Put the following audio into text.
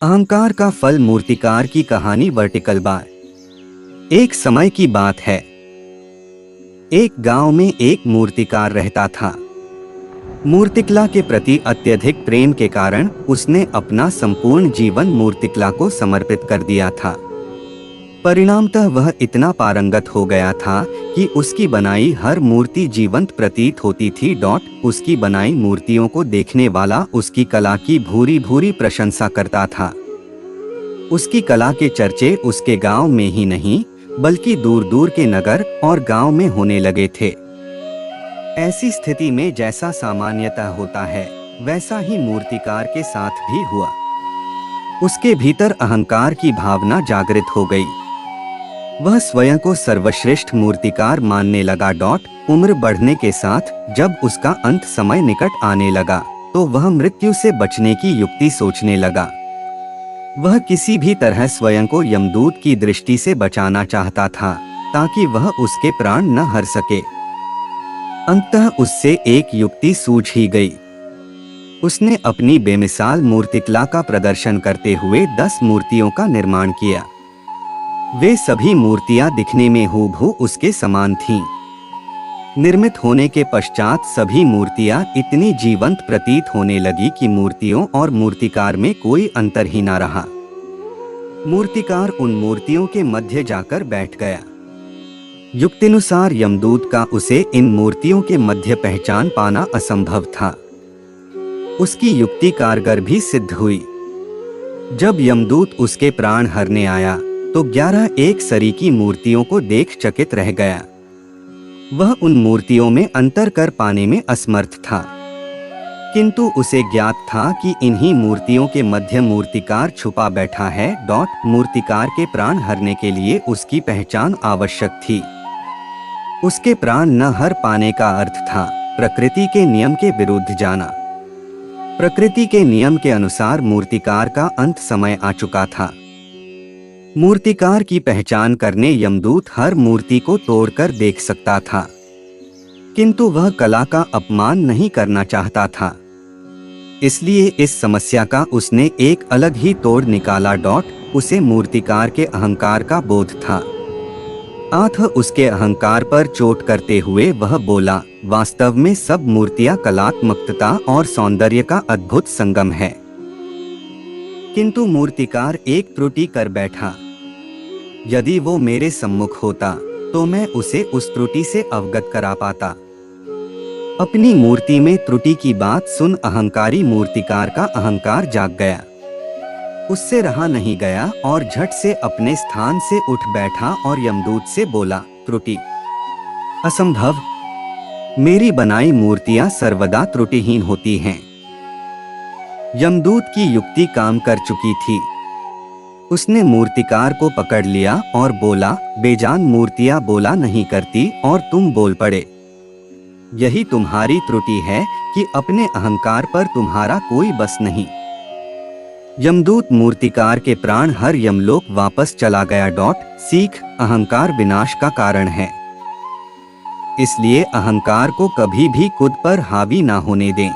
अहंकार का फल मूर्तिकार की कहानी वर्टिकल बार। एक समय की बात है। एक गांव में एक मूर्तिकार रहता था। मूर्तिकला के प्रति अत्यधिक प्रेम के कारण उसने अपना संपूर्ण जीवन मूर्तिकला को समर्पित कर दिया था। परिणामतः वह इतना पारंगत हो गया था कि उसकी बनाई हर मूर्ति जीवंत प्रतीत होती थी। उसकी बनाई मूर्तियों को देखने वाला उसकी कला की भूरी भूरी प्रशंसा करता था। उसकी कला के चर्चे उसके गांव में ही नहीं बल्कि दूर दूर के नगर और गांव में होने लगे थे। ऐसी स्थिति में जैसा सामान्यतः होता है वैसा ही मूर्तिकार के साथ भी हुआ। उसके भीतर अहंकार की भावना जागृत हो गई। वह स्वयं को सर्वश्रेष्ठ मूर्तिकार मानने लगा। उम्र बढ़ने के साथ जब उसका अंत समय निकट आने लगा तो वह मृत्यु से बचने की युक्ति सोचने लगा। वह किसी भी तरह स्वयं को यमदूत की दृष्टि से बचाना चाहता था ताकि वह उसके प्राण न हर सके। अंततः उससे एक युक्ति सूझ ही गई। उसने अपनी बेमिसाल मूर्तिकला का प्रदर्शन करते हुए 10 मूर्तियों का निर्माण किया। वे सभी मूर्तियां दिखने में हूबहू उसके समान थीं। निर्मित होने के पश्चात सभी मूर्तियां इतनी जीवंत प्रतीत होने लगी कि मूर्तियों और मूर्तिकार में कोई अंतर ही न रहा। मूर्तिकार उन मूर्तियों के मध्य जाकर बैठ गया। युक्तिनुसार यमदूत का उसे इन मूर्तियों के मध्य पहचान पाना असंभव था। उसकी युक्ति कारगर भी सिद्ध हुई। जब यमदूत उसके प्राण हरने आया तो 11 एक सरीकी मूर्तियों को देख चकित रह गया। वह उन मूर्तियों में अंतर कर पाने में असमर्थ था, किंतु उसे ज्ञात था कि इन्हीं मूर्तियों के मध्य मूर्तिकार छुपा बैठा है। मूर्तिकार के प्राण हरने के लिए उसकी पहचान आवश्यक थी। उसके प्राण न हर पाने का अर्थ था प्रकृति के नियम के विरुद्ध जाना। प्रकृति के नियम के अनुसार मूर्तिकार का अंत समय आ चुका था। मूर्तिकार की पहचान करने यमदूत हर मूर्ति को तोड़कर देख सकता था, किंतु वह कला का अपमान नहीं करना चाहता था। इसलिए इस समस्या का उसने एक अलग ही तोड़ निकाला। उसे मूर्तिकार के अहंकार का बोध था। अतः उसके अहंकार पर चोट करते हुए वह बोला, वास्तव में सब मूर्तियां कलात्मकता और सौंदर्य का अद्भुत संगम है। किंतु मूर्तिकार एक त्रुटि कर बैठा। यदि वो मेरे सम्मुख होता तो मैं उसे उस त्रुटि से अवगत करा पाता। अपनी मूर्ति में त्रुटि की बात सुन अहंकारी मूर्तिकार का अहंकार जाग गया। उससे रहा नहीं गया और झट से अपने स्थान से उठ बैठा और यमदूत से बोला, त्रुटि? असंभव। मेरी बनाई मूर्तियां सर्वदा त्रुटिहीन होती हैं। यमदूत की युक्ति काम कर चुकी थी। उसने मूर्तिकार को पकड़ लिया और बोला, बेजान मूर्तियां बोला नहीं करती और तुम बोल पड़े। यही तुम्हारी त्रुटि है कि अपने अहंकार पर तुम्हारा कोई बस नहीं। यमदूत मूर्तिकार के प्राण हर यमलोक वापस चला गया। सीख, अहंकार विनाश का कारण है। इसलिए अहंकार को कभी भी खुद पर हावी ना होने दें।